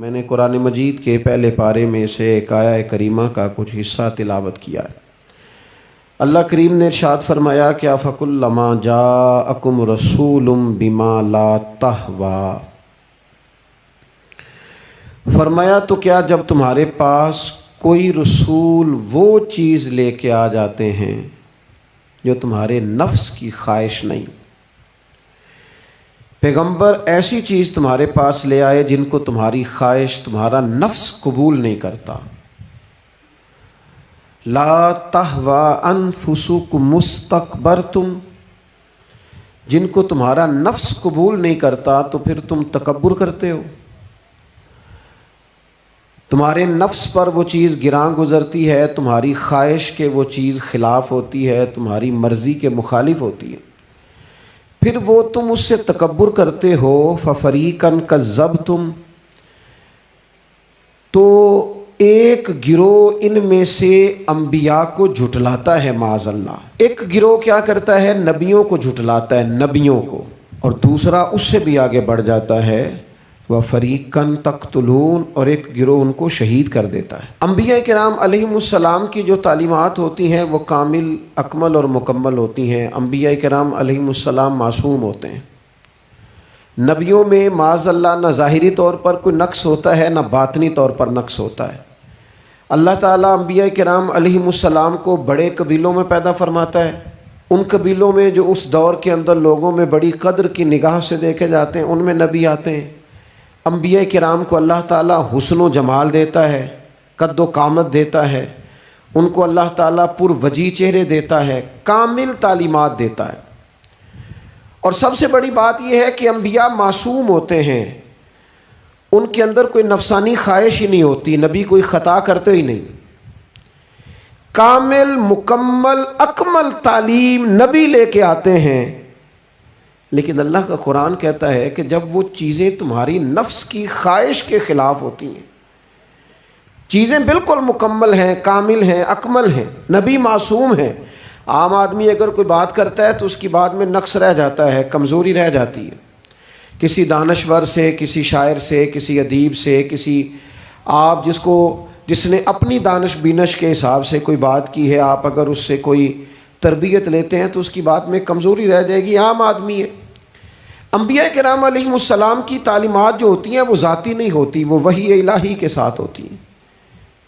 میں نے قرآن مجید کے پہلے پارے میں سے ایک آیہ کریمہ کا کچھ حصہ تلاوت کیا ہے۔ اللہ کریم نے ارشاد فرمایا کہ فَكُلَّمَا جَاءَكُمْ رَسُولٌ بِمَا لَا تَهْوَىٰ، فرمایا تو کیا جب تمہارے پاس کوئی رسول وہ چیز لے کے آ جاتے ہیں جو تمہارے نفس کی خواہش نہیں، پیغمبر ایسی چیز تمہارے پاس لے آئے جن کو تمہاری خواہش، تمہارا نفس قبول نہیں کرتا، لا تہوی انفسکم مستکبرتم، جن کو تمہارا نفس قبول نہیں کرتا تو پھر تم تکبر کرتے ہو، تمہارے نفس پر وہ چیز گراں گزرتی ہے، تمہاری خواہش کے وہ چیز خلاف ہوتی ہے، تمہاری مرضی کے مخالف ہوتی ہے، پھر وہ تم اس سے تکبر کرتے ہو۔ فَفَرِيقًا كَذَّبْتُمْ، تو ایک گروہ ان میں سے انبیاء کو جھٹلاتا ہے، معاذ اللہ، ایک گروہ کیا کرتا ہے؟ نبیوں کو جھٹلاتا ہے، نبیوں کو، اور دوسرا اس سے بھی آگے بڑھ جاتا ہے، وَفَرِيقًا تَقْتُلُونَ، اور ایک گروہ ان کو شہید کر دیتا ہے۔ انبیاء کرام علیہم السلام کی جو تعلیمات ہوتی ہیں وہ کامل، اکمل اور مکمل ہوتی ہیں۔ انبیاء کرام علیہم السلام معصوم ہوتے ہیں۔ نبیوں میں معاذ اللہ نہ ظاہری طور پر کوئی نقص ہوتا ہے نہ باطنی طور پر نقص ہوتا ہے۔ اللہ تعالیٰ انبیاء کرام علیہم السلام کو بڑے قبیلوں میں پیدا فرماتا ہے، ان قبیلوں میں جو اس دور کے اندر لوگوں میں بڑی قدر کی نگاہ سے دیکھے جاتے ہیں، ان میں نبی آتے ہیں۔ انبیاء کرام کو اللہ تعالیٰ حسن و جمال دیتا ہے، قد و قامت دیتا ہے، ان کو اللہ تعالیٰ پر وجیح چہرے دیتا ہے، کامل تعلیمات دیتا ہے۔ اور سب سے بڑی بات یہ ہے کہ انبیاء معصوم ہوتے ہیں، ان کے اندر کوئی نفسانی خواہش ہی نہیں ہوتی، نبی کوئی خطا کرتے ہی نہیں۔ کامل، مکمل، اکمل تعلیم نبی لے کے آتے ہیں، لیکن اللہ کا قرآن کہتا ہے کہ جب وہ چیزیں تمہاری نفس کی خواہش کے خلاف ہوتی ہیں، چیزیں بالکل مکمل ہیں، کامل ہیں، اکمل ہیں، نبی معصوم ہیں۔ عام آدمی اگر کوئی بات کرتا ہے تو اس کی بات میں نقص رہ جاتا ہے، کمزوری رہ جاتی ہے، کسی دانشور سے، کسی شاعر سے، کسی ادیب سے، کسی آپ جس نے اپنی دانش بینش کے حساب سے کوئی بات کی ہے، آپ اگر اس سے کوئی تربیت لیتے ہیں تو اس کی بات میں کمزوری رہ جائے گی، عام آدمی ہے۔ انبیاء کرام علیہم السلام کی تعلیمات جو ہوتی ہیں وہ ذاتی نہیں ہوتی، وہ وحی الہی کے ساتھ ہوتی ہیں،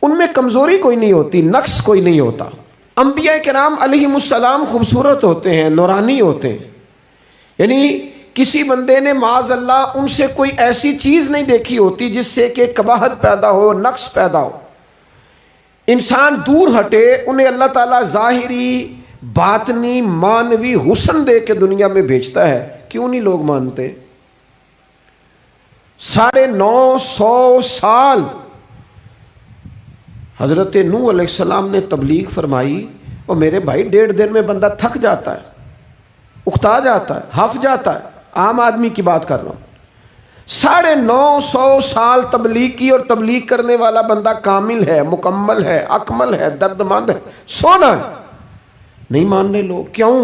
ان میں کمزوری کوئی نہیں ہوتی، نقص کوئی نہیں ہوتا۔ انبیاء کرام علیہم السلام خوبصورت ہوتے ہیں، نورانی ہوتے ہیں، یعنی کسی بندے نے معاذ اللہ ان سے کوئی ایسی چیز نہیں دیکھی ہوتی جس سے کہ قباحت پیدا ہو، نقص پیدا ہو۔ انسان دور ہٹے، انہیں اللہ تعالیٰ ظاہری، باطنی، معنوی حسن دے کے دنیا میں بھیجتا ہے، کیوں نہیں لوگ مانتے؟ 950 سال حضرت نوح علیہ السلام نے تبلیغ فرمائی، اور میرے بھائی 1.5 دن میں بندہ تھک جاتا ہے، اکتا جاتا ہے، ہف جاتا ہے، عام آدمی کی بات کر رہا ہوں۔ 950 سال تبلیغ کی، اور تبلیغ کرنے والا بندہ کامل ہے، مکمل ہے، اکمل ہے، درد مند ہے، سونا ہے، نہیں مان رہے لوگ۔ کیوں؟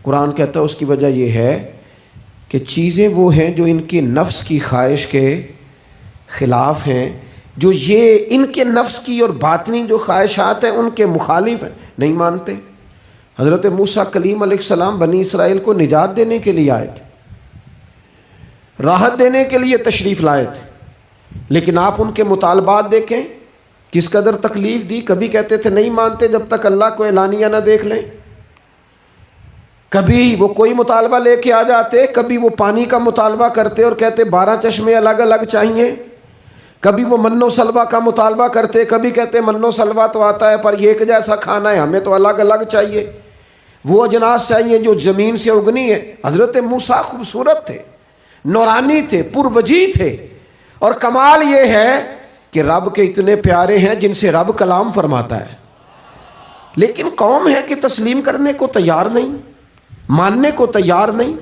قرآن کہتا ہے اس کی وجہ یہ ہے کہ چیزیں وہ ہیں جو ان کے نفس کی خواہش کے خلاف ہیں، جو یہ ان کے نفس کی اور باطنی جو خواہشات ہیں ان کے مخالف ہیں، نہیں مانتے۔ حضرت موسیٰ کلیم علیہ السلام بنی اسرائیل کو نجات دینے کے لیے آئے تھے، راحت دینے کے لیے تشریف لائے تھے، لیکن آپ ان کے مطالبات دیکھیں کس قدر تکلیف دی۔ کبھی کہتے تھے نہیں مانتے جب تک اللہ کو اعلانیہ نہ دیکھ لیں، کبھی وہ کوئی مطالبہ لے کے آ جاتے، کبھی وہ پانی کا مطالبہ کرتے اور کہتے 12 چشمے الگ الگ چاہیے، کبھی وہ من و سلوہ کا مطالبہ کرتے، کبھی کہتے من و سلوہ تو آتا ہے پر یہ ایک جیسا کھانا ہے، ہمیں تو الگ الگ چاہیے، وہ اجناس چاہیے جو زمین سے اگنی ہے۔ حضرت موسیٰ خوبصورت تھے، نورانی تھے، پروجی تھے، اور کمال یہ ہے کہ رب کے اتنے پیارے ہیں جن سے رب کلام فرماتا ہے، لیکن قوم ہے کہ تسلیم کرنے کو تیار نہیں، ماننے کو تیار نہیں۔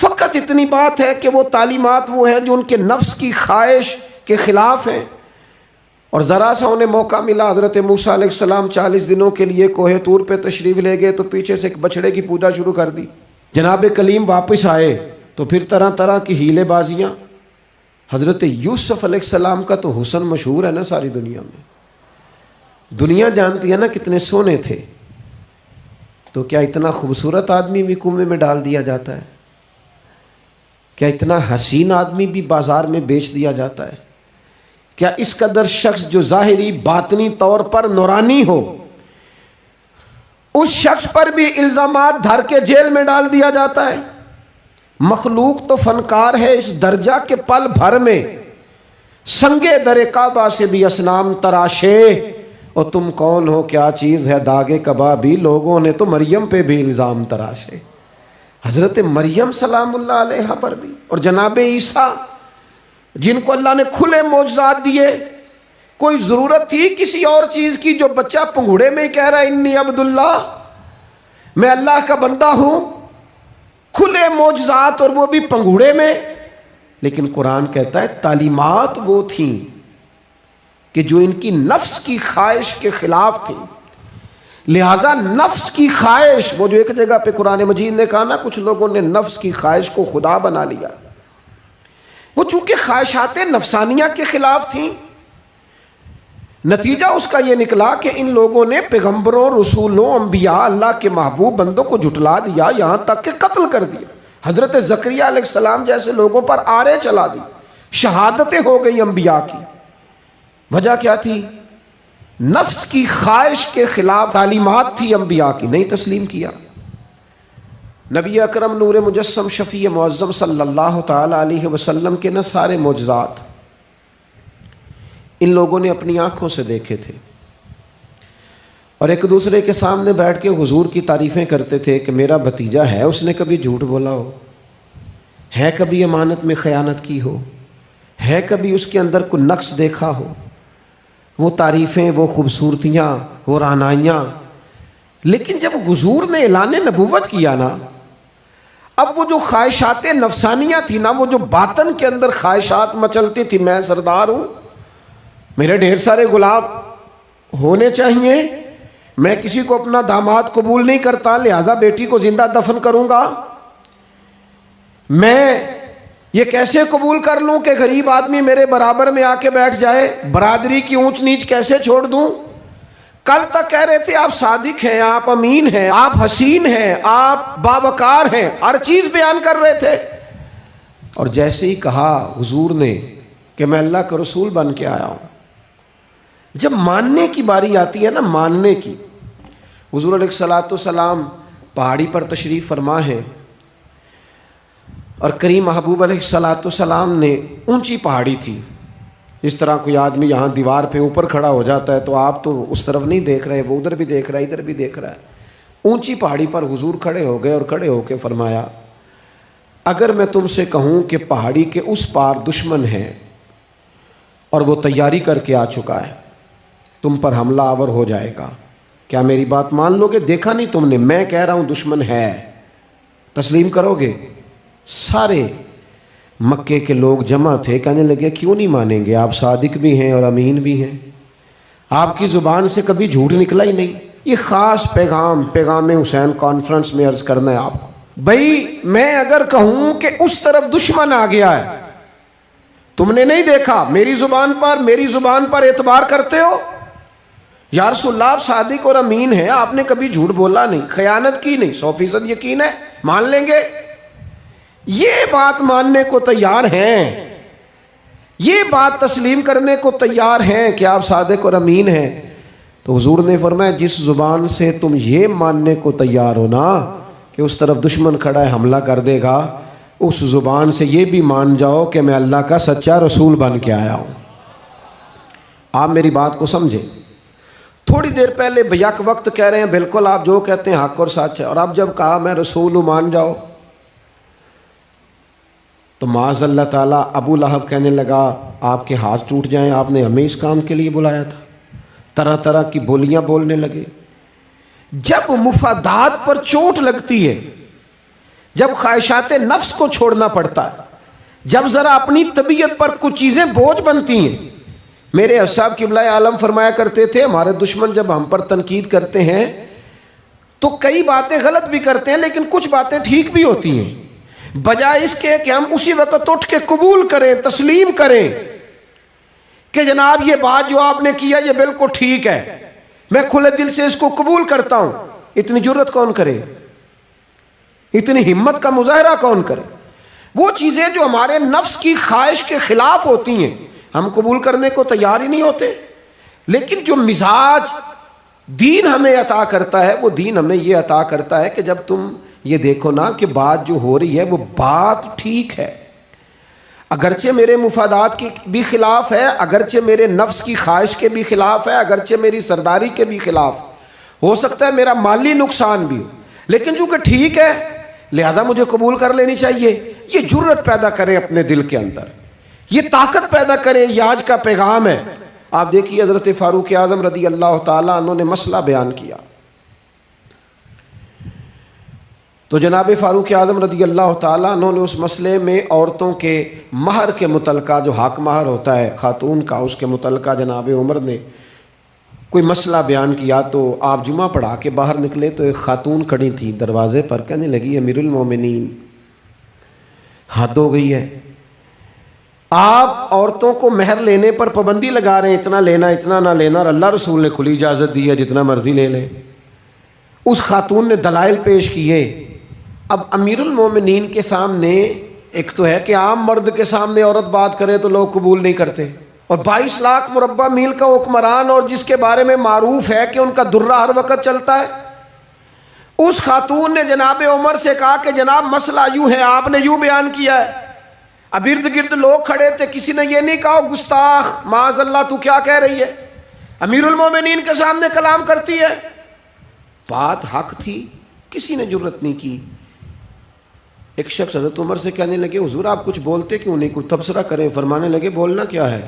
فقط اتنی بات ہے کہ وہ تعلیمات وہ ہیں جو ان کے نفس کی خواہش کے خلاف ہیں، اور ذرا سا انہیں موقع ملا، حضرت موسیٰ علیہ السلام 40 دنوں کے لیے کوہ طور پہ تشریف لے گئے تو پیچھے سے ایک بچڑے کی پوجا شروع کر دی۔ جناب کلیم واپس آئے تو پھر طرح طرح کی ہیلے بازیاں، حضرت یوسف علیہ السلام کا تو حسن مشہور ہے نا ساری دنیا میں، دنیا جانتی ہے نا کتنے سونے تھے، تو کیا اتنا خوبصورت آدمی بھی کنویں میں ڈال دیا جاتا ہے؟ کیا اتنا حسین آدمی بھی بازار میں بیچ دیا جاتا ہے؟ کیا اس قدر شخص جو ظاہری باطنی طور پر نورانی ہو، اس شخص پر بھی الزامات دھر کے جیل میں ڈال دیا جاتا ہے؟ مخلوق تو فنکار ہے اس درجہ کے پل بھر میں سنگے در کعبہ سے بھی اصنام تراشے، اور تم کون ہو کیا چیز ہے داغے کبابی، لوگوں نے تو مریم پہ بھی الزام تراشے۔ حضرت مریم سلام اللہ علیہ پر بھی، اور جناب عیسیٰ جن کو اللہ نے کھلے معجزات دیے، کوئی ضرورت تھی کسی اور چیز کی؟ جو بچہ پنگوڑے میں کہہ رہا ہے انی عبداللہ، میں اللہ کا بندہ ہوں، کھلے معجزات اور وہ بھی پنگوڑے میں۔ لیکن قرآن کہتا ہے تعلیمات وہ تھیں کہ جو ان کی نفس کی خواہش کے خلاف تھیں، لہذا نفس کی خواہش، وہ جو ایک جگہ پہ قرآن مجید نے کہا نا کچھ لوگوں نے نفس کی خواہش کو خدا بنا لیا، وہ چونکہ خواہشات نفسانیہ کے خلاف تھیں، نتیجہ اس کا یہ نکلا کہ ان لوگوں نے پیغمبروں، رسولوں، انبیاء، اللہ کے محبوب بندوں کو جھٹلا دیا، یہاں تک کہ قتل کر دیا۔ حضرت زکریا علیہ السلام جیسے لوگوں پر آرے چلا دی، شہادتیں ہو گئی انبیاء کی۔ وجہ کیا تھی؟ نفس کی خواہش کے خلاف تعلیمات تھی انبیاء کی، نہیں تسلیم کیا۔ نبی اکرم نور مجسم شفیع معظم صلی اللہ تعالی علیہ وسلم کے نہ سارے معجزات ان لوگوں نے اپنی آنکھوں سے دیکھے تھے، اور ایک دوسرے کے سامنے بیٹھ کے حضور کی تعریفیں کرتے تھے کہ میرا بھتیجا ہے، اس نے کبھی جھوٹ بولا ہو، ہے کبھی امانت میں خیانت کی ہو، ہے کبھی اس کے اندر کوئی نقص دیکھا ہو۔ وہ تعریفیں، وہ خوبصورتیاں، وہ رعنائیاں۔ لیکن جب حضور نے اعلان نبوت کیا نا، اب وہ جو خواہشات نفسانیہ تھی نا، وہ جو باطن کے اندر خواہشات مچلتی تھی، میں سردار ہوں، میرے ڈھیر سارے غلام ہونے چاہیے، میں کسی کو اپنا داماد قبول نہیں کرتا لہذا بیٹی کو زندہ دفن کروں گا، میں یہ کیسے قبول کر لوں کہ غریب آدمی میرے برابر میں آ کے بیٹھ جائے، برادری کی اونچ نیچ کیسے چھوڑ دوں۔ کل تک کہہ رہے تھے آپ صادق ہیں، آپ امین ہیں، آپ حسین ہیں، آپ باوقار ہیں، ہر چیز بیان کر رہے تھے، اور جیسے ہی کہا حضور نے کہ میں اللہ کا رسول بن کے آیا ہوں، جب ماننے کی باری آتی ہے نا، ماننے کی، حضور علیہ الصلوۃ والسلام پہاڑی پر تشریف فرما ہے، اور کریم محبوب علیہ الصلوۃ والسلام نے، اونچی پہاڑی تھی، اس طرح کوئی آدمی یہاں دیوار پہ اوپر کھڑا ہو جاتا ہے تو آپ تو اس طرف نہیں دیکھ رہے، وہ ادھر بھی دیکھ رہا ہے، ادھر بھی دیکھ رہا ہے۔ اونچی پہاڑی پر حضور کھڑے ہو گئے، اور کھڑے ہو کے فرمایا اگر میں تم سے کہوں کہ پہاڑی کے اس پار دشمن ہے اور وہ تیاری کر کے آ چکا ہے، تم پر حملہ آور ہو جائے گا، کیا میری بات مان لو گے؟ دیکھا نہیں تم نے، میں کہہ رہا ہوں دشمن ہے، تسلیم کرو گے؟ سارے مکے کے لوگ جمع تھے، کہنے لگے کیوں نہیں مانیں گے، آپ صادق بھی ہیں اور امین بھی ہیں، آپ کی زبان سے کبھی جھوٹ نکلا ہی نہیں۔ یہ خاص پیغام حسین کانفرنس میں عرض کرنا ہے آپ کو، بھائی میں اگر کہوں کہ اس طرف دشمن آ گیا ہے، تم نے نہیں دیکھا، میری زبان پر اعتبار کرتے ہو؟ یا رسول اللہ آپ صادق اور امین ہیں، آپ نے کبھی جھوٹ بولا نہیں، خیانت کی نہیں، 100% یقین ہے، مان لیں گے؟ یہ بات ماننے کو تیار ہیں، یہ بات تسلیم کرنے کو تیار ہیں کہ آپ صادق اور امین ہیں۔ تو حضور نے فرمایا جس زبان سے تم یہ ماننے کو تیار ہو نا کہ اس طرف دشمن کھڑا ہے حملہ کر دے گا، اس زبان سے یہ بھی مان جاؤ کہ میں اللہ کا سچا رسول بن کے آیا ہوں۔ آپ میری بات کو سمجھیں، تھوڑی دیر پہلے بیک وقت کہہ رہے ہیں بالکل آپ جو کہتے ہیں حق اور سچ ہے، اور اب جب کہا میں رسول ہوں مان جاؤ، تو معاذ اللہ تعالیٰ ابو لہب کہنے لگا آپ کے ہاتھ ٹوٹ جائیں، آپ نے ہمیں اس کام کے لیے بلایا تھا، طرح طرح کی بولیاں بولنے لگے۔ جب مفادات پر چوٹ لگتی ہے، جب خواہشات نفس کو چھوڑنا پڑتا ہے، جب ذرا اپنی طبیعت پر کچھ چیزیں بوجھ بنتی ہیں، میرے صاحب قبلہ عالم فرمایا کرتے تھے ہمارے دشمن جب ہم پر تنقید کرتے ہیں تو کئی باتیں غلط بھی کرتے ہیں لیکن کچھ باتیں ٹھیک بھی ہوتی ہیں، بجائے اس کے کہ ہم اسی وقت اٹھ کے قبول کریں، تسلیم کریں کہ جناب یہ بات جو آپ نے کیا یہ بالکل ٹھیک ہے، میں کھلے دل سے اس کو قبول کرتا ہوں. اتنی جرت کون کرے؟ اتنی ہمت کا مظاہرہ کون کرے؟ وہ چیزیں جو ہمارے نفس کی خواہش کے خلاف ہوتی ہیں ہم قبول کرنے کو تیار ہی نہیں ہوتے. لیکن جو مزاج دین ہمیں عطا کرتا ہے، وہ دین ہمیں یہ عطا کرتا ہے کہ جب تم یہ دیکھو نا کہ بات جو ہو رہی ہے وہ بات ٹھیک ہے، اگرچہ میرے مفادات کے بھی خلاف ہے، اگرچہ میرے نفس کی خواہش کے بھی خلاف ہے، اگرچہ میری سرداری کے بھی خلاف، ہو سکتا ہے میرا مالی نقصان بھی ہو، لیکن چونکہ ٹھیک ہے لہذا مجھے قبول کر لینی چاہیے. یہ جرت پیدا کریں اپنے دل کے اندر، یہ طاقت پیدا کریں. یہ آج کا پیغام ہے. آپ دیکھیے حضرت فاروق اعظم رضی اللہ تعالیٰ عنہ نے مسئلہ بیان کیا تو جناب فاروق اعظم رضی اللہ تعالیٰ عنہ نے اس مسئلے میں عورتوں کے مہر کے متعلقہ، جو حق مہر ہوتا ہے خاتون کا، اس کے متعلقہ جناب عمر نے کوئی مسئلہ بیان کیا. تو آپ جمعہ پڑھا کے باہر نکلے تو ایک خاتون کھڑی تھی دروازے پر، کہنے لگی امیر المومنین حد ہو گئی ہے، آپ عورتوں کو مہر لینے پر پابندی لگا رہے ہیں، اتنا لینا اتنا نہ لینا، اور اللہ رسول نے کھلی اجازت دی ہے جتنا مرضی لے لیں. اس خاتون نے دلائل پیش کیے. اب امیر المومنین کے سامنے ایک تو ہے کہ عام مرد کے سامنے عورت بات کرے تو لوگ قبول نہیں کرتے، اور 22 لاکھ مربع میل کا حکمران اور جس کے بارے میں معروف ہے کہ ان کا درہ ہر وقت چلتا ہے، اس خاتون نے جناب عمر سے کہا کہ جناب مسئلہ یوں ہے، آپ نے یوں بیان کیا ہے. اب ارد گرد لوگ کھڑے تھے، کسی نے یہ نہیں کہا گستاخ معاذ اللہ تو کیا کہہ رہی ہے، امیر المومنین کے سامنے کلام کرتی ہے. بات حق تھی، کسی نے جرت نہیں کی. ایک شخص حضرت عمر سے کہنے لگے حضور آپ کچھ بولتے کیوں نہیں، کچھ تبصرہ کریں. فرمانے لگے بولنا کیا ہے،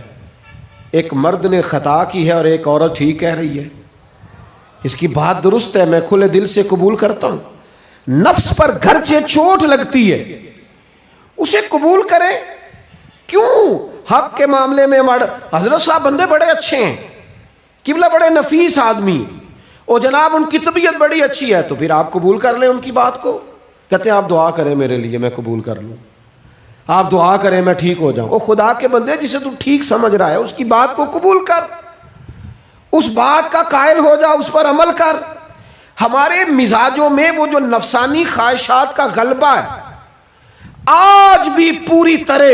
ایک مرد نے خطا کی ہے اور ایک عورت ٹھیک کہہ رہی ہے، اس کی بات درست ہے، میں کھلے دل سے قبول کرتا ہوں. نفس پر گرچہ چوٹ لگتی ہے اسے قبول کریں. کیوں حق کے معاملے میں حضرت صاحب بندے بڑے اچھے ہیں، قبلہ بڑے نفیس آدمی، اور جناب ان کی طبیعت بڑی اچھی ہے، تو پھر آپ قبول کر لیں ان کی بات کو. کہتے ہیں آپ دعا کریں میرے لیے میں قبول کر لوں، آپ دعا کریں میں ٹھیک ہو جاؤں. او خدا کے بندے، جسے تو ٹھیک سمجھ رہا ہے اس کی بات کو قبول کر، اس بات کا قائل ہو جا، اس پر عمل کر. ہمارے مزاجوں میں وہ جو نفسانی خواہشات کا غلبہ ہے آج بھی پوری طرح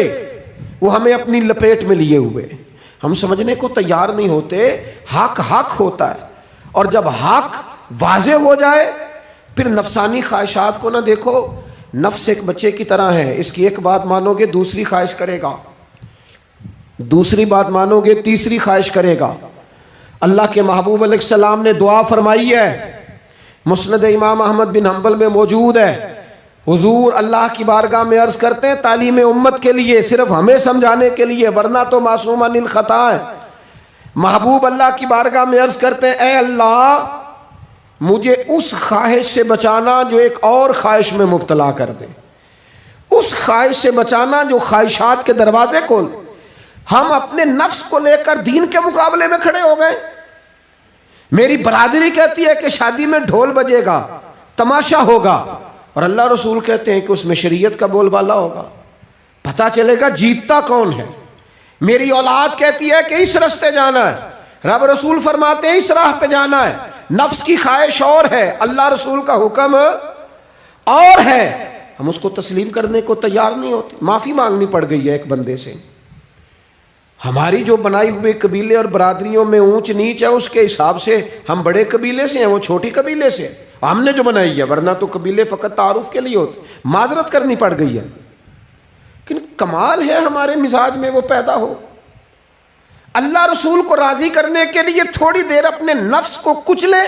وہ ہمیں اپنی لپیٹ میں لیے ہوئے. ہم سمجھنے کو تیار نہیں ہوتے حق حق ہوتا ہے، اور جب حق واضح ہو جائے پھر نفسانی خواہشات کو نہ دیکھو. نفس ایک بچے کی طرح ہے، اس کی ایک بات مانو گے دوسری خواہش کرے گا، دوسری بات مانو گے تیسری خواہش کرے گا. اللہ کے محبوب علیہ السلام نے دعا فرمائی ہے، مسند امام احمد بن حنبل میں موجود ہے. حضور اللہ کی بارگاہ میں عرض کرتے ہیں تعلیم امت کے لیے، صرف ہمیں سمجھانے کے لیے، ورنہ تو معصوم عن الخطا ہے. محبوب اللہ کی بارگاہ میں عرض کرتے ہیں اے اللہ مجھے اس خواہش سے بچانا جو ایک اور خواہش میں مبتلا کر دے، اس خواہش سے بچانا جو خواہشات کے دروازے کھول. ہم اپنے نفس کو لے کر دین کے مقابلے میں کھڑے ہو گئے. میری برادری کہتی ہے کہ شادی میں ڈھول بجے گا، تماشا ہوگا، اور اللہ رسول کہتے ہیں کہ اس میں شریعت کا بول بالا ہوگا، پتہ چلے گا جیتتا کون ہے. میری اولاد کہتی ہے کہ اس راستے جانا ہے، رب رسول فرماتے ہیں اس راہ پہ جانا ہے. نفس کی خواہش اور ہے، اللہ رسول کا حکم اور ہے، ہم اس کو تسلیم کرنے کو تیار نہیں ہوتے. معافی مانگنی پڑ گئی ہے ایک بندے سے. ہماری جو بنائی ہوئے قبیلے اور برادریوں میں اونچ نیچ ہے اس کے حساب سے ہم بڑے قبیلے سے ہیں، وہ چھوٹی قبیلے سے ہم نے جو بنائی ہے، ورنہ تو قبیلے فقط تعارف کے لیے ہوتے. معذرت کرنی پڑ گئی ہے، لیکن کمال ہے ہمارے مزاج میں وہ پیدا ہو. اللہ رسول کو راضی کرنے کے لیے تھوڑی دیر اپنے نفس کو کچلے.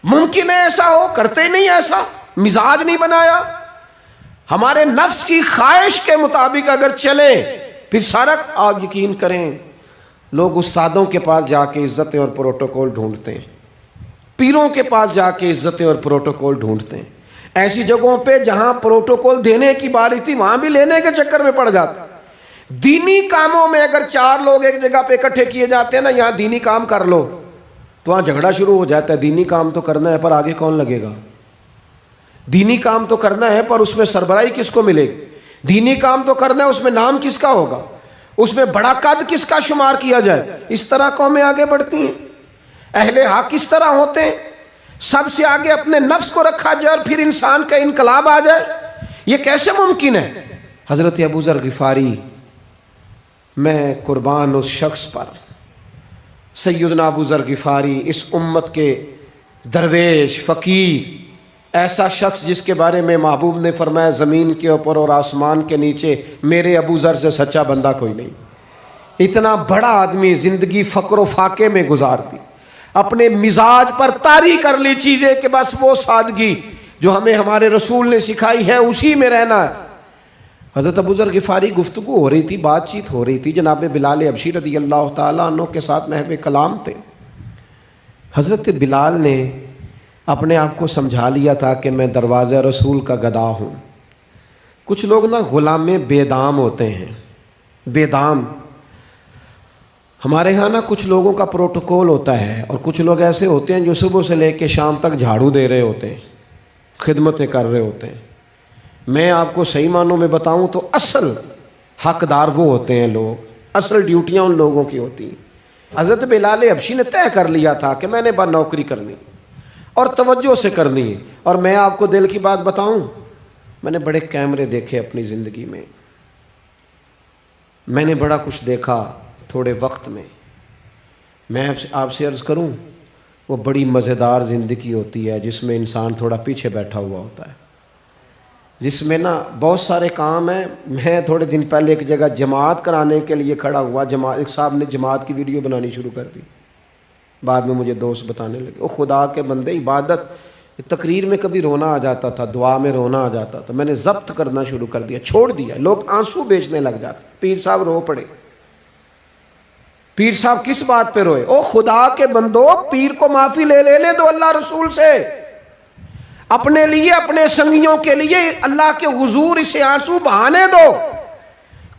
ممکن ہے ایسا ہو؟ کرتے ہی نہیں ایسا، مزاج نہیں بنایا. ہمارے نفس کی خواہش کے مطابق اگر چلیں پھر سارا. آپ یقین کریں لوگ استادوں کے پاس جا کے عزتیں اور پروٹوکول ڈھونڈتے ہیں، پیروں کے پاس جا کے عزتیں اور پروٹوکول ڈھونڈتے ہیں. ایسی جگہوں پہ جہاں پروٹوکول دینے کی باری تھی وہاں بھی لینے کے چکر میں پڑ جاتا. دینی کاموں میں اگر 4 لوگ ایک جگہ پہ اکٹھے کیے جاتے ہیں نا، یہاں دینی کام کر لو، تو وہاں جھگڑا شروع ہو جاتا ہے. دینی کام تو کرنا ہے پر آگے کون لگے گا. دینی کام تو کرنا ہے پر اس میں سربراہی کس کو ملے گی؟ دینی کام تو کرنا ہے، اس میں نام کس کا ہوگا؟ اس میں بڑا قد کس کا شمار کیا جائے؟ اس طرح قومیں آگے بڑھتی ہیں۔ اہل حق اس طرح ہوتے ہیں، سب سے آگے اپنے نفس کو رکھا جائے اور پھر انسان کا انقلاب آ جائے، یہ کیسے ممکن ہے؟ حضرت ابو ذر غفاری، میں قربان اس شخص پر، سیدنا ابو ذر غفاری اس امت کے درویش فقیر، ایسا شخص جس کے بارے میں محبوب نے فرمایا زمین کے اوپر اور آسمان کے نیچے میرے ابو ذر سے سچا بندہ کوئی نہیں۔ اتنا بڑا آدمی زندگی فقر و فاقے میں گزار دی، اپنے مزاج پر طاری کر لی چیزیں کہ بس وہ سادگی جو ہمیں ہمارے رسول نے سکھائی ہے اسی میں رہنا ہے۔ حضرت ابو ذر غفاری گفتگو ہو رہی تھی، بات چیت ہو رہی تھی، جناب بلال حبشی رضی اللہ تعالیٰ عنہ کے ساتھ محو کلام تھے۔ حضرت بلال نے اپنے آپ کو سمجھا لیا تھا کہ میں دروازہ رسول کا گدا ہوں۔ کچھ لوگ نا غلام بے دام ہوتے ہیں، بے دام۔ ہمارے ہاں نا کچھ لوگوں کا پروٹوکول ہوتا ہے، اور کچھ لوگ ایسے ہوتے ہیں جو صبح سے لے کے شام تک جھاڑو دے رہے ہوتے ہیں، خدمتیں کر رہے ہوتے ہیں۔ میں آپ کو صحیح معنوں میں بتاؤں تو اصل حقدار وہ ہوتے ہیں لوگ، اصل ڈیوٹیاں ان لوگوں کی ہوتی ہیں۔ حضرت بلال حبشی نے طے کر لیا تھا کہ میں نے بس نوکری کرنی اور توجہ سے کرنی ہے۔ اور میں آپ کو دل کی بات بتاؤں، میں نے بڑے کیمرے دیکھے اپنی زندگی میں، میں نے بڑا کچھ دیکھا تھوڑے وقت میں۔ میں آپ سے عرض کروں، وہ بڑی مزیدار زندگی ہوتی ہے جس میں انسان تھوڑا پیچھے بیٹھا ہوا ہوتا ہے، جس میں نا بہت سارے کام ہیں۔ میں تھوڑے دن پہلے ایک جگہ جماعت کرانے کے لیے کھڑا ہوا، ایک صاحب نے جماعت کی ویڈیو بنانی شروع کر دی، بعد میں مجھے دوست بتانے لگے، وہ خدا کے بندے، عبادت تقریر میں کبھی رونا آ جاتا تھا، دعا میں رونا آ جاتا تھا، میں نے ضبط کرنا شروع کر دیا، چھوڑ دیا۔ لوگ آنسو بیچنے لگ جاتے، پیر صاحب رو پڑے۔ پیر صاحب کس بات پہ روئے؟ او خدا کے بندو، پیر کو معافی لے لینے دو اللہ رسول سے، اپنے لیے اپنے سنگیوں کے لیے اللہ کے حضور اسے آنسو بہانے دو۔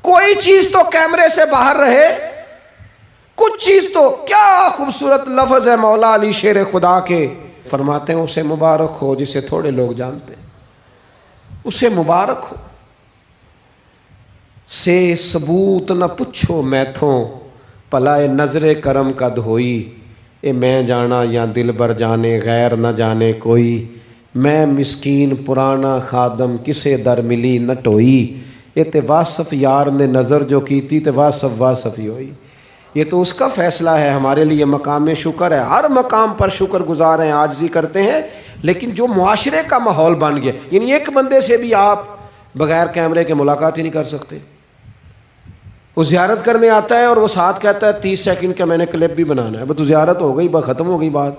کوئی چیز تو کیمرے سے باہر رہے، کچھ چیز تو۔ کیا خوبصورت لفظ ہے مولا علی شیر خدا کے، فرماتے ہیں اسے مبارک ہو جسے تھوڑے لوگ جانتے ہیں، اسے مبارک ہو۔ سے ثبوت نہ پچھو میتھوں، پلائے نظر کرم کا دھوئی، اے میں جانا یا دل بر جانے غیر نہ جانے کوئی، میں مسکین پرانا خادم کسے در ملی نہ ٹوئی، یہ تے واصف یار نے نظر جو کی تھی تے واصف ہی ہوئی۔ یہ تو اس کا فیصلہ ہے، ہمارے لیے مقام شکر ہے، ہر مقام پر شکر گزار ہیں، عاجزی کرتے ہیں، لیکن جو معاشرے کا ماحول بن گیا، یعنی ایک بندے سے بھی آپ بغیر کیمرے کے ملاقات ہی نہیں کر سکتے۔ وہ زیارت کرنے آتا ہے اور وہ ساتھ کہتا ہے 30 سیکنڈ کا میں نے کلپ بھی بنانا ہے، تو زیارت ہو گئی، ختم ہو گئی بات۔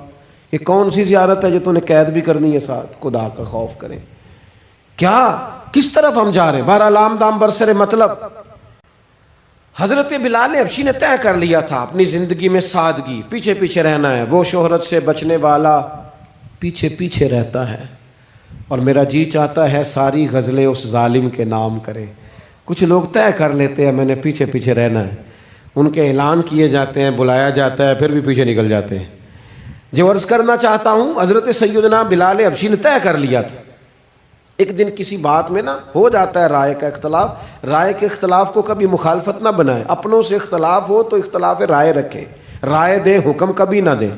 یہ کون سی زیارت ہے جو تو نے قید بھی کرنی ہے ساتھ؟ خدا کا خوف کریں، کیا کس طرف ہم جا رہے ہیں؟ بہرحال عام دام برسر مطلب، حضرت بلال حبشی نے طے کر لیا تھا اپنی زندگی میں سادگی، پیچھے پیچھے رہنا ہے۔ وہ شہرت سے بچنے والا پیچھے پیچھے رہتا ہے، اور میرا جی چاہتا ہے ساری غزلیں اس ظالم کے نام کریں۔ کچھ لوگ طے کر لیتے ہیں میں نے پیچھے پیچھے رہنا ہے، ان کے اعلان کیے جاتے ہیں، بلایا جاتا ہے، پھر بھی پیچھے نکل جاتے ہیں۔ جو عرض کرنا چاہتا ہوں، حضرت سیدنا بلال حبشی نے طے کر لیا تھا۔ ایک دن کسی بات میں نا ہو جاتا ہے رائے کا اختلاف، رائے کے اختلاف کو کبھی مخالفت نہ بنائیں، اپنوں سے اختلاف ہو تو اختلاف رائے رکھیں، رائے دیں، حکم کبھی نہ دیں۔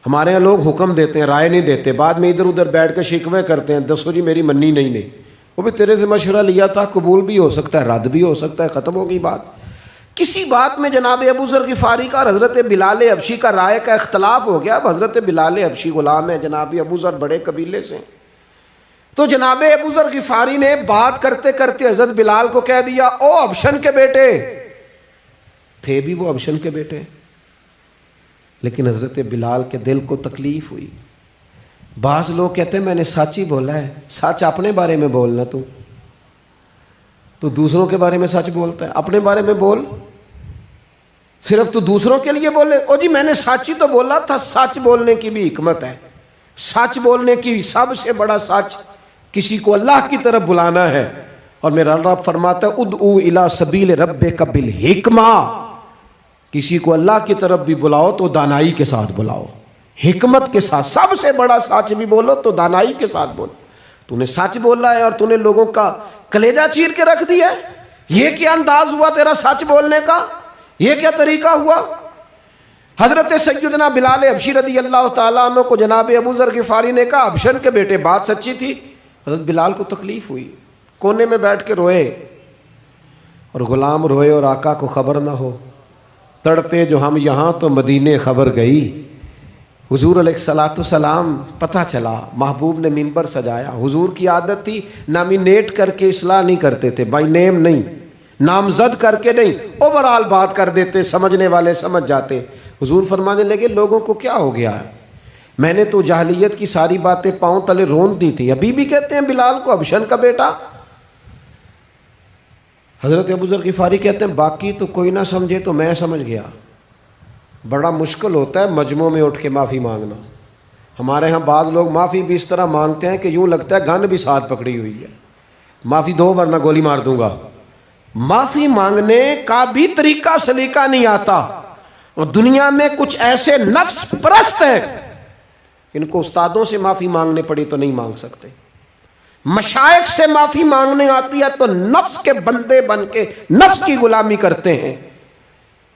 ہمارے یہاں لوگ حکم دیتے ہیں، رائے نہیں دیتے، بعد میں ادھر ادھر بیٹھ کے شکوے کرتے ہیں، دسو جی میری منی نہیں، وہ بھی تیرے سے مشورہ لیا تھا، قبول بھی ہو سکتا ہے، رد بھی ہو سکتا ہے، ختم ہو گئی بات۔ کسی بات میں جناب ابو ذر غفاری کا اور حضرت بلال حبشی کا رائے کا اختلاف ہو گیا۔ اب حضرت بلال حبشی غلام ہے، جناب ابو ذر بڑے قبیلے سے، تو جناب ابو ذر غفاری نے بات کرتے کرتے حضرت بلال کو کہہ دیا، او حبشن کے بیٹے، تھے بھی وہ حبشن کے بیٹے، لیکن حضرت بلال کے دل کو تکلیف ہوئی۔ بعض لوگ کہتے ہیں میں نے سچ ہی بولا ہے، سچ اپنے بارے میں بولنا، تو دوسروں کے بارے میں سچ بولتا ہے، اپنے بارے میں بول، صرف تو دوسروں کے لیے بولے۔ او جی میں نے سچ ہی تو بولا تھا، سچ بولنے کی بھی حکمت ہے، سچ بولنے کی سب سے بڑا سچ کسی کو اللہ کی طرف بلانا ہے، اور میرا رب فرماتا ہے ادعو الی سبیل ربک بالحکمہ، کسی کو اللہ کی طرف بھی بلاؤ تو دانائی کے ساتھ بلاؤ، حکمت کے ساتھ، سب سے بڑا سچ بھی بولو تو دانائی کے ساتھ بولو۔ تو نے سچ بولا ہے اور تو نے لوگوں کا کلیجہ چیر کے رکھ دیا ہے. یہ کیا انداز ہوا تیرا سچ بولنے کا؟ یہ کیا طریقہ ہوا؟ حضرت سیدنا بلال حبشی رضی اللہ تعالیٰ عنہ کو جناب ابو ذر غفاری نے کہا ابشر کے بیٹے بات سچی تھی. حضرت بلال کو تکلیف ہوئی, کونے میں بیٹھ کے روئے, اور غلام روئے اور آقا کو خبر نہ ہو. تڑپے جو ہم یہاں تو مدینے خبر گئی. حضور علیہ الصلوۃ والسلام پتہ چلا, محبوب نے منبر سجایا. حضور کی عادت تھی نامینیٹ کر کے اصلاح نہیں کرتے تھے, بائی نیم نہیں, نامزد کر کے نہیں, اوورال بات کر دیتے, سمجھنے والے سمجھ جاتے. حضور فرمانے لگے لوگوں کو کیا ہو گیا ہے, میں نے تو جاہلیت کی ساری باتیں پاؤں تلے رون دی تھی, ابھی بھی کہتے ہیں بلال کو ابشن کا بیٹا. حضرت ابو ذر غفاری کہتے ہیں باقی تو کوئی نہ سمجھے تو میں سمجھ گیا. بڑا مشکل ہوتا ہے مجمع میں اٹھ کے معافی مانگنا. ہمارے ہاں بعض لوگ معافی بھی اس طرح مانگتے ہیں کہ یوں لگتا ہے گن بھی ساتھ پکڑی ہوئی ہے, معافی دو ورنہ گولی مار دوں گا. معافی مانگنے کا بھی طریقہ سلیقہ نہیں آتا. اور دنیا میں کچھ ایسے نفس پرست ہیں ان کو استادوں سے معافی مانگنے پڑی تو نہیں مانگ سکتے, مشائخ سے معافی مانگنے آتی ہے تو نفس کے بندے بن کے نفس کی غلامی کرتے ہیں,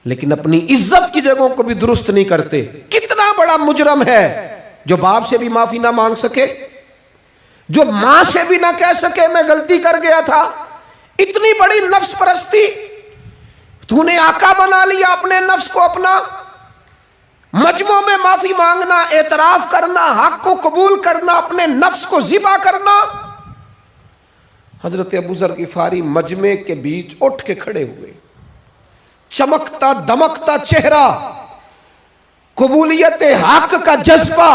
لیکن اپنی عزت کی جگہوں کو بھی درست نہیں کرتے. کتنا بڑا مجرم ہے جو باپ سے بھی معافی نہ مانگ سکے, جو ماں سے بھی نہ کہہ سکے میں غلطی کر گیا تھا. اتنی بڑی نفس پرستی. تو نے آقا بنا لیا اپنے نفس کو اپنا. مجمع میں معافی مانگنا, اعتراف کرنا, حق کو قبول کرنا, اپنے نفس کو ذبح کرنا. حضرت ابو ذر غفاری مجمع کے بیچ اٹھ کے کھڑے ہوئے, چمکتا دمکتا چہرہ, قبولیت حق کا جذبہ,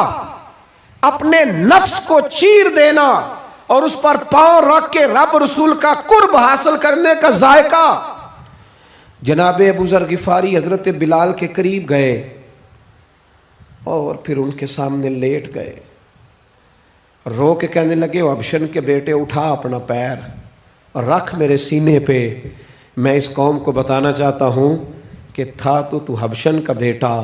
اپنے نفس کو چیر دینا اور اس پر پاؤں رکھ کے رب رسول کا قرب حاصل کرنے کا ذائقہ. جناب ابو ذر غفاری حضرت بلال کے قریب گئے اور پھر ان کے سامنے لیٹ گئے, رو کے کہنے لگے ابشن کے بیٹے اٹھا اپنا پیر اور رکھ میرے سینے پہ. میں اس قوم کو بتانا چاہتا ہوں کہ تھا تو حبشن کا بیٹا,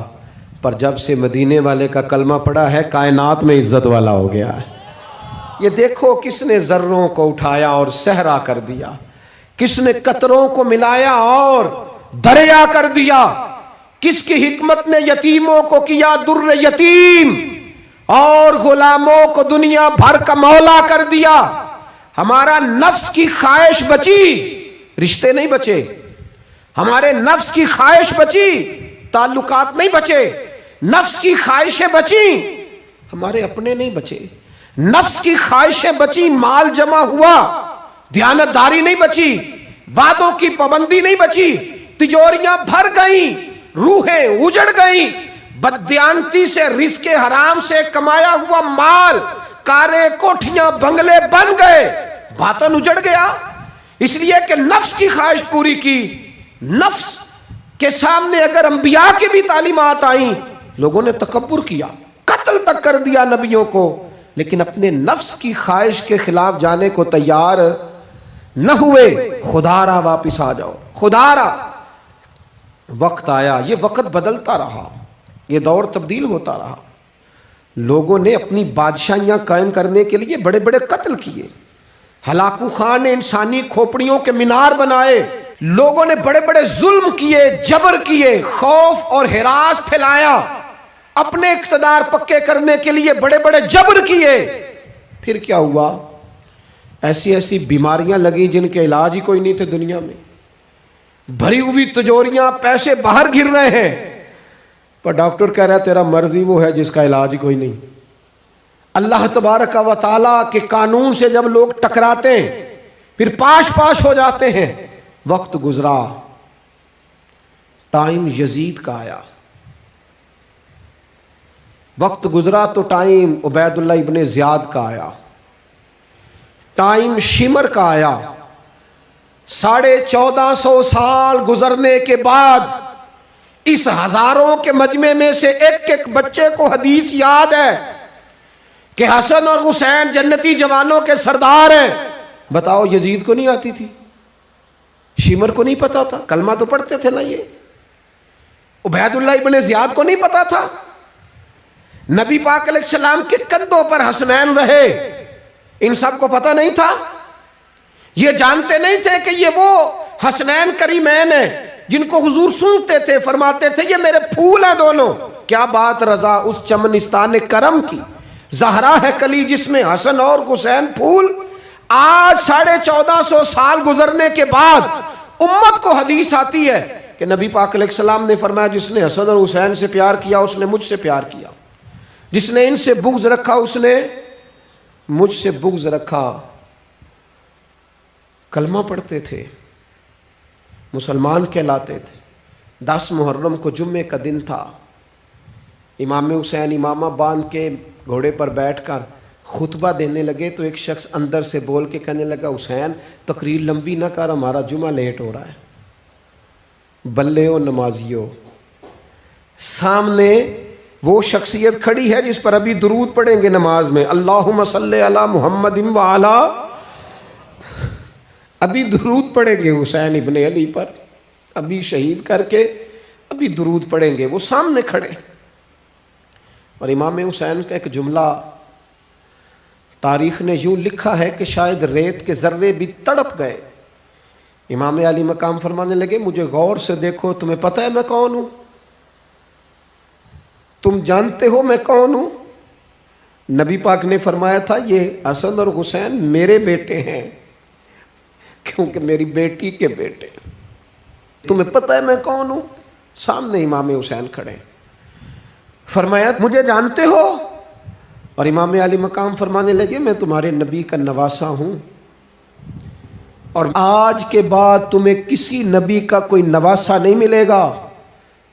پر جب سے مدینے والے کا کلمہ پڑا ہے کائنات میں عزت والا ہو گیا ہے. یہ دیکھو کس نے ذروں کو اٹھایا اور صحرا کر دیا, کس نے قطروں کو ملایا اور دریا کر دیا, کس کی حکمت نے یتیموں کو کیا در یتیم اور غلاموں کو دنیا بھر کا مولا کر دیا. ہمارا نفس کی خواہش بچی, رشتے نہیں بچے. ہمارے نفس کی خواہش بچی, تعلقات نہیں بچے. نفس کی خواہشیں بچی, ہمارے اپنے نہیں بچے. نفس کی خواہشیں بچی, مال جمع ہوا, دیانتداری نہیں بچی, وعدوں کی پابندی نہیں بچی, تجوریاں بھر گئیں, روحیں اجڑ گئیں. بددیانتی سے رزق حرام سے کمایا ہوا مال, کاریں کوٹھیاں بنگلے بن گئے, باطن اجڑ گیا. اس لیے کہ نفس کی خواہش پوری کی. نفس کے سامنے اگر انبیاء کی بھی تعلیمات آئیں, لوگوں نے تکبر کیا, قتل تک کر دیا نبیوں کو, لیکن اپنے نفس کی خواہش کے خلاف جانے کو تیار نہ ہوئے. خدا را واپس آ جاؤ, خدا را. وقت آیا, یہ وقت بدلتا رہا, یہ دور تبدیل ہوتا رہا. لوگوں نے اپنی بادشاہیاں قائم کرنے کے لیے بڑے بڑے قتل کیے. ہلاکو خان نے انسانی کھوپڑیوں کے مینار بنائے. لوگوں نے بڑے بڑے ظلم کیے, جبر کیے, خوف اور ہراس پھیلایا, اپنے اقتدار پکے کرنے کے لیے بڑے بڑے جبر کیے. پھر کیا ہوا؟ ایسی ایسی بیماریاں لگیں جن کے علاج ہی کوئی نہیں تھے دنیا میں. بھری ہوئی تجوریاں, پیسے باہر گر رہے ہیں, پر ڈاکٹر کہہ رہا ہے تیرا مرض ہی وہ ہے جس کا علاج ہی کوئی نہیں. اللہ تبارک و تعالیٰ کے قانون سے جب لوگ ٹکراتے ہیں پھر پاش پاش ہو جاتے ہیں. وقت گزرا, ٹائم یزید کا آیا. وقت گزرا تو ٹائم عبید اللہ ابن زیاد کا آیا, ٹائم شمر کا آیا. 1450 سال گزرنے کے بعد اس ہزاروں کے مجمع میں سے ایک ایک بچے کو حدیث یاد ہے کہ حسن اور حسین جنتی جوانوں کے سردار ہیں. بتاؤ یزید کو نہیں آتی تھی, شمر کو نہیں پتا تھا, کلمہ تو پڑھتے تھے نا. یہ عبید اللہ ابن زیاد کو نہیں پتا تھا. نبی پاک علیہ السلام کے کندھوں پر حسنین رہے, ان سب کو پتہ نہیں تھا؟ یہ جانتے نہیں تھے کہ یہ وہ حسنین کریمین ہیں جن کو حضور سنتے تھے، فرماتے تھے یہ میرے پھول ہیں دونوں؟ کیا بات رضا اس چمنستان کرم کی، زہرا ہے کلی جس میں حسن اور حسین پھول۔ آج 1450 سال گزرنے کے بعد امت کو حدیث آتی ہے کہ نبی پاک علیہ السلام نے فرمایا جس نے حسن اور حسین سے پیار کیا اس نے مجھ سے پیار کیا، جس نے ان سے بغض رکھا اس نے مجھ سے بغض رکھا۔ کلمہ پڑھتے تھے، مسلمان کہلاتے تھے۔ 10 محرم کو جمعے کا دن تھا، امام حسین امامہ باندھ کے گھوڑے پر بیٹھ کر خطبہ دینے لگے تو ایک شخص اندر سے بول کے کہنے لگا حسین تقریر لمبی نہ کر، ہمارا جمعہ لیٹ ہو رہا ہے۔ بلے و نمازیوں، سامنے وہ شخصیت کھڑی ہے جس پر ابھی درود پڑھیں گے نماز میں، اللہم صلی علی محمد وعلی، ابھی درود پڑھیں گے حسین ابن علی پر، ابھی شہید کر کے ابھی درود پڑھیں گے، وہ سامنے کھڑے۔ اور امام حسین کا ایک جملہ تاریخ نے یوں لکھا ہے کہ شاید ریت کے ذرے بھی تڑپ گئے۔ امام علی مقام فرمانے لگے مجھے غور سے دیکھو، تمہیں پتہ ہے میں کون ہوں؟ تم جانتے ہو میں کون ہوں؟ نبی پاک نے فرمایا تھا یہ حسن اور حسین میرے بیٹے ہیں کیونکہ میری بیٹی کے بیٹے۔ تمہیں پتہ ہے میں کون ہوں؟ سامنے امام حسین کھڑے، فرمایا مجھے جانتے ہو؟ اور امام علی مقام فرمانے لگے میں تمہارے نبی کا نواسا ہوں، اور آج کے بعد تمہیں کسی نبی کا کوئی نواسا نہیں ملے گا،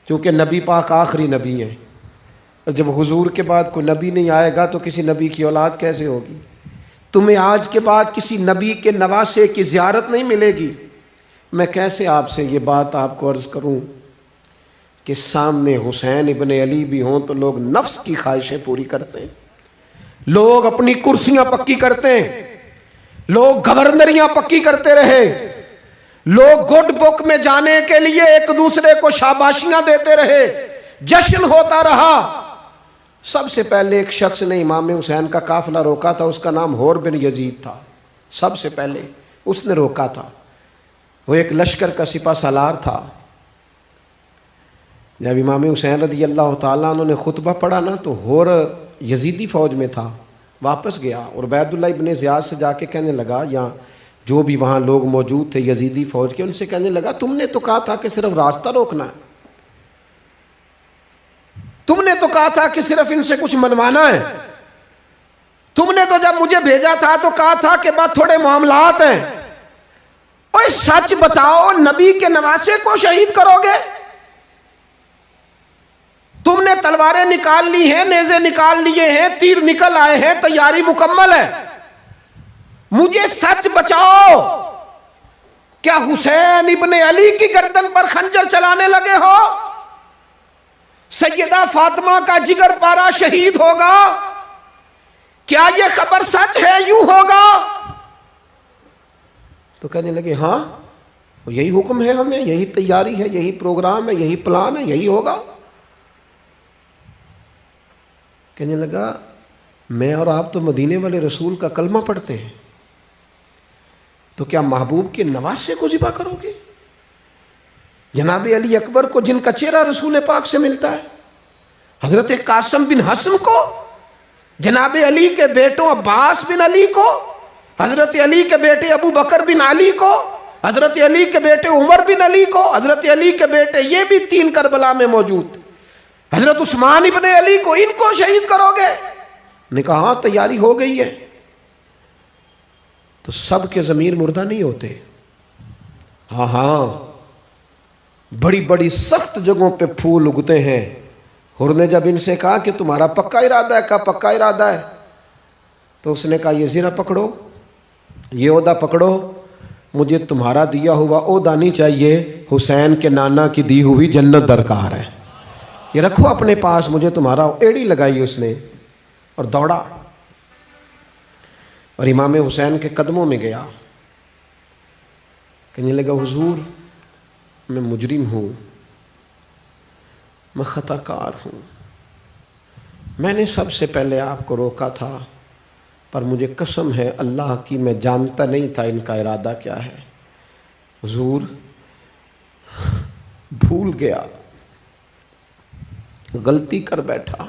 کیونکہ نبی پاک آخری نبی ہیں، اور جب حضور کے بعد کوئی نبی نہیں آئے گا تو کسی نبی کی اولاد کیسے ہوگی؟ تمہیں آج کے بعد کسی نبی کے نواسے کی زیارت نہیں ملے گی۔ میں کیسے آپ سے یہ بات آپ کو عرض کروں کہ سامنے حسین ابن علی بھی ہوں تو لوگ نفس کی خواہشیں پوری کرتے ہیں، لوگ اپنی کرسیاں پکی کرتے ہیں، لوگ گورنریاں پکی کرتے رہے، لوگ گڈ بک میں جانے کے لیے ایک دوسرے کو شاباشیاں دیتے رہے، جشن ہوتا رہا۔ سب سے پہلے ایک شخص نے امام حسین کا قافلہ روکا تھا، اس کا نام حور بن یزید تھا، سب سے پہلے اس نے روکا تھا۔ وہ ایک لشکر کا سپہ سالار تھا۔ جب امام حسین رضی اللہ تعالیٰ عنہ نے خطبہ پڑھا نا تو حور یزیدی فوج میں تھا، واپس گیا اور عبید اللہ ابن زیاد سے جا کے کہنے لگا، یا جو بھی وہاں لوگ موجود تھے یزیدی فوج کے، ان سے کہنے لگا تم نے تو کہا تھا کہ صرف راستہ روکنا ہے، تم نے تو کہا تھا کہ صرف ان سے کچھ منوانا ہے، تم نے تو جب مجھے بھیجا تھا تو کہا تھا کہ بات تھوڑے معاملات ہیں، اوہ سچ بتاؤ نبی کے نواسے کو شہید کرو گے؟ تم نے تلواریں نکال لی ہیں، نیزے نکال لیے ہیں، تیر نکل آئے ہیں، تیاری مکمل ہے، مجھے سچ بچاؤ، کیا حسین ابن علی کی گردن پر خنجر چلانے لگے ہو؟ سیدہ فاطمہ کا جگر پارا شہید ہوگا، کیا یہ خبر سچ ہے؟ یوں ہوگا؟ تو کہنے لگے ہاں یہی حکم ہے ہمیں، یہی تیاری ہے، یہی پروگرام ہے، یہی پلان ہے، یہی ہوگا۔ کہنے لگا میں اور آپ تو مدینے والے رسول کا کلمہ پڑھتے ہیں، تو کیا محبوب کے نواسے کو ذبح کرو گے؟ جناب علی اکبر کو جن کا چہرہ رسول پاک سے ملتا ہے، حضرت قاسم بن حسن کو، جناب علی کے بیٹوں عباس بن علی کو، حضرت علی کے بیٹے ابو بکر بن علی کو، حضرت علی کے بیٹے عمر بن علی کو، حضرت علی کے بیٹے یہ بھی 3 کربلا میں موجود، حضرت عثمان ابن علی کو، ان کو شہید کرو گے؟ نے کہا ہاں تیاری ہو گئی ہے۔ تو سب کے ضمیر مردہ نہیں ہوتے، ہاں بڑی بڑی سخت جگہوں پہ پھول اگتے ہیں۔ حر نے جب ان سے کہا کہ تمہارا پکا ارادہ ہے، کہا پکا ارادہ ہے، تو اس نے کہا یہ زیرہ پکڑو، یہ عہدہ پکڑو، مجھے تمہارا دیا ہوا عہدہ نہیں چاہیے، حسین کے نانا کی دی ہوئی جنت درکار ہے، یہ رکھو اپنے پاس، مجھے تمہارا، ایڑی لگائی اس نے اور دوڑا اور امام حسین کے قدموں میں گیا، کہنے لگا حضور میں مجرم ہوں، میں خطا کار ہوں، میں نے سب سے پہلے آپ کو روکا تھا، پر مجھے قسم ہے اللہ کی، میں جانتا نہیں تھا ان کا ارادہ کیا ہے۔ حضور بھول گیا، غلطی کر بیٹھا،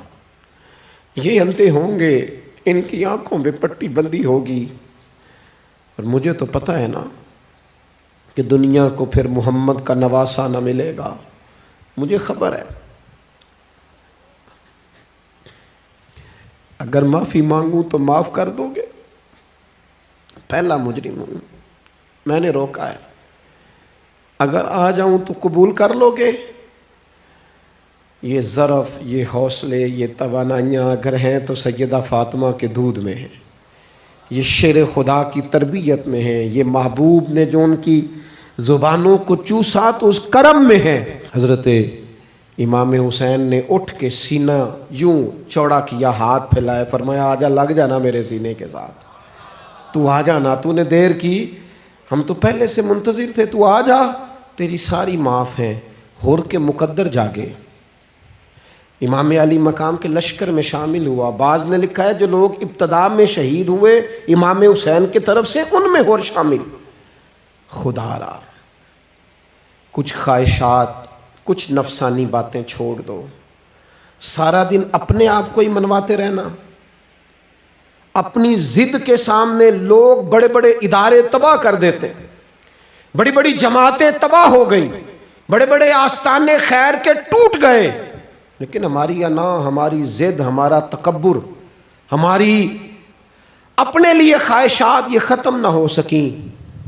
یہ اندھے ہوں گے، ان کی آنکھوں میں پٹی بندی ہوگی، اور مجھے تو پتہ ہے نا کہ دنیا کو پھر محمد کا نواسہ نہ ملے گا، مجھے خبر ہے۔ اگر معافی مانگوں تو معاف کر دو گے؟ پہلا مجرم ہوں، میں نے روکا ہے۔ اگر آ جاؤں تو قبول کر لو گے؟ یہ ظرف، یہ حوصلے، یہ توانائیاں اگر ہیں تو سیدہ فاطمہ کے دودھ میں ہیں، یہ شیر خدا کی تربیت میں ہیں، یہ محبوب نے جو ان کی زبانوں کو چوسا تو اس کرم میں ہے۔ حضرت امام حسین نے اٹھ کے سینہ یوں چوڑا کیا، ہاتھ پھیلائے، فرمایا آجا، لگ جانا میرے سینے کے ساتھ، تو آ جانا، تو نے دیر کی، ہم تو پہلے سے منتظر تھے، تو آ جا، تیری ساری معاف ہیں۔ ہور کے مقدر جاگے، امام علی مقام کے لشکر میں شامل ہوا۔ بعض نے لکھا ہے جو لوگ ابتدا میں شہید ہوئے امام حسین کی طرف سے، ان میں ہور شامل۔ خدا را، کچھ خواہشات، کچھ نفسانی باتیں چھوڑ دو۔ سارا دن اپنے آپ کو ہی منواتے رہنا، اپنی ضد کے سامنے لوگ بڑے بڑے ادارے تباہ کر دیتے، بڑی بڑی جماعتیں تباہ ہو گئیں، بڑے بڑے آستانے خیر کے ٹوٹ گئے، لیکن ہماری انا، ہماری ضد، ہمارا تکبر، ہماری اپنے لیے خواہشات یہ ختم نہ ہو سکیں۔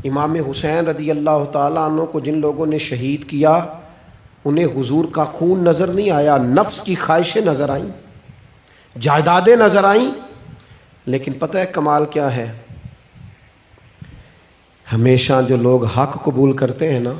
امام حسین رضی اللہ تعالیٰ عنہ کو جن لوگوں نے شہید کیا، انہیں حضور کا خون نظر نہیں آیا، نفس کی خواہشیں نظر آئیں، جائیدادیں نظر آئیں، لیکن پتہ ہے کمال کیا ہے؟ ہمیشہ جو لوگ حق قبول کرتے ہیں نا،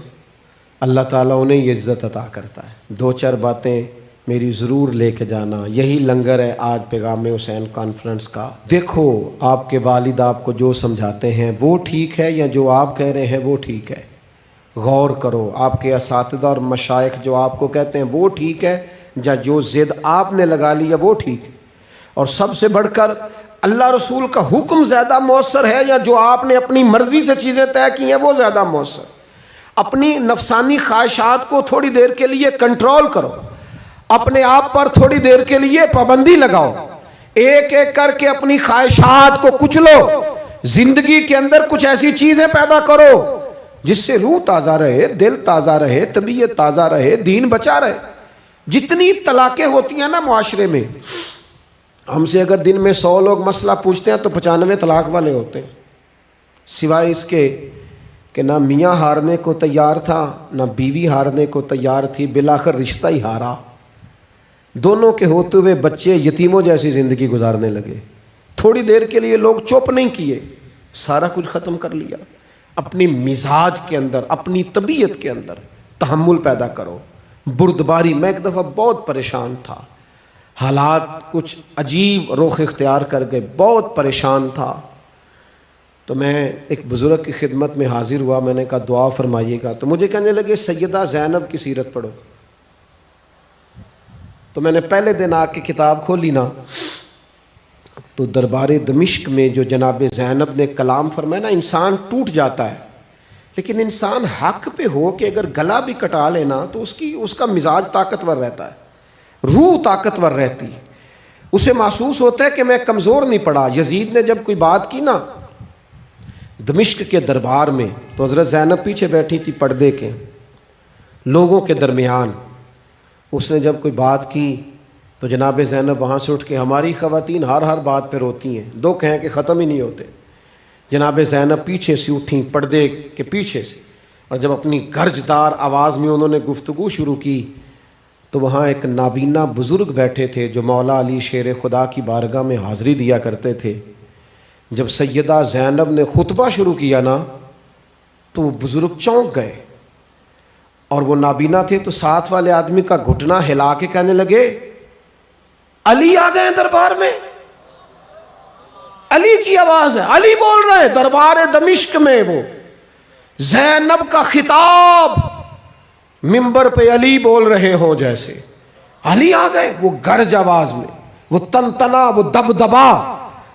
اللہ تعالیٰ انہیں یہ عزت عطا کرتا ہے۔ دو چار باتیں میری ضرور لے کے جانا، یہی لنگر ہے آج پیغام حسین کانفرنس کا۔ دیکھو آپ کے والد آپ کو جو سمجھاتے ہیں وہ ٹھیک ہے یا جو آپ کہہ رہے ہیں وہ ٹھیک ہے؟ غور کرو، آپ کے اساتذہ اور مشائخ جو آپ کو کہتے ہیں وہ ٹھیک ہے یا جو ضد آپ نے لگا لیا وہ ٹھیک ہے؟ اور سب سے بڑھ کر اللہ رسول کا حکم زیادہ مؤثر ہے یا جو آپ نے اپنی مرضی سے چیزیں طے کی ہیں وہ زیادہ مؤثر؟ اپنی نفسانی خواہشات کو تھوڑی دیر کے لیے کنٹرول کرو، اپنے آپ پر تھوڑی دیر کے لیے پابندی لگاؤ، ایک ایک کر کے اپنی خواہشات کو کچلو، زندگی کے اندر کچھ ایسی چیزیں پیدا کرو جس سے روح تازہ رہے، دل تازہ رہے، طبیعت تازہ رہے، دین بچا رہے۔ جتنی طلاقیں ہوتی ہیں نا معاشرے میں، ہم سے اگر دن میں 100 لوگ مسئلہ پوچھتے ہیں تو 95 طلاق والے ہوتے ہیں، سوائے اس کے کہ نہ میاں ہارنے کو تیار تھا نہ بیوی ہارنے کو تیار تھی، بالآخر رشتہ ہی ہارا، دونوں کے ہوتے ہوئے بچے یتیموں جیسی زندگی گزارنے لگے۔ تھوڑی دیر کے لیے لوگ چپ نہیں کیے، سارا کچھ ختم کر لیا۔ اپنی مزاج کے اندر، اپنی طبیعت کے اندر تحمل پیدا کرو، بردباری۔ میں ایک دفعہ بہت پریشان تھا، حالات کچھ عجیب رخ اختیار کر گئے، بہت پریشان تھا، تو میں ایک بزرگ کی خدمت میں حاضر ہوا، میں نے کہا دعا فرمائیے گا، تو مجھے کہنے لگے سیدہ زینب کی سیرت پڑھو۔ تو میں نے پہلے دن آ کے کتاب کھولی نا، تو دربار دمشق میں جو جناب زینب نے کلام فرمایا نا، انسان ٹوٹ جاتا ہے، لیکن انسان حق پہ ہو کہ اگر گلا بھی کٹا لینا تو اس کا مزاج طاقتور رہتا ہے، روح طاقتور رہتی، اسے محسوس ہوتا ہے کہ میں کمزور نہیں پڑا۔ یزید نے جب کوئی بات کی نا دمشق کے دربار میں، تو حضرت زینب پیچھے بیٹھی تھی پردے کے لوگوں کے درمیان، اس نے جب کوئی بات کی تو جناب زینب وہاں سے اٹھ کے، ہماری خواتین ہر بات پہ روتی ہیں، دو کہیں کہ ختم ہی نہیں ہوتے، جناب زینب پیچھے سے اٹھیں پردے کے پیچھے سے، اور جب اپنی گرجدار آواز میں انہوں نے گفتگو شروع کی تو وہاں ایک نابینا بزرگ بیٹھے تھے جو مولا علی شیر خدا کی بارگاہ میں حاضری دیا کرتے تھے۔ جب سیدہ زینب نے خطبہ شروع کیا نا تو وہ بزرگ چونک گئے، اور وہ نابینا تھے تو ساتھ والے آدمی کا گھٹنا ہلا کے کہنے لگے علی آ گئے دربار میں، علی کی آواز ہے، علی بول رہے ہیں دربار دمشق میں، وہ زینب کا خطاب منبر پہ علی بول رہے ہوں جیسے، علی آ گئے، وہ گرج آواز میں، وہ تنتنا، وہ دبدبا،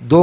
2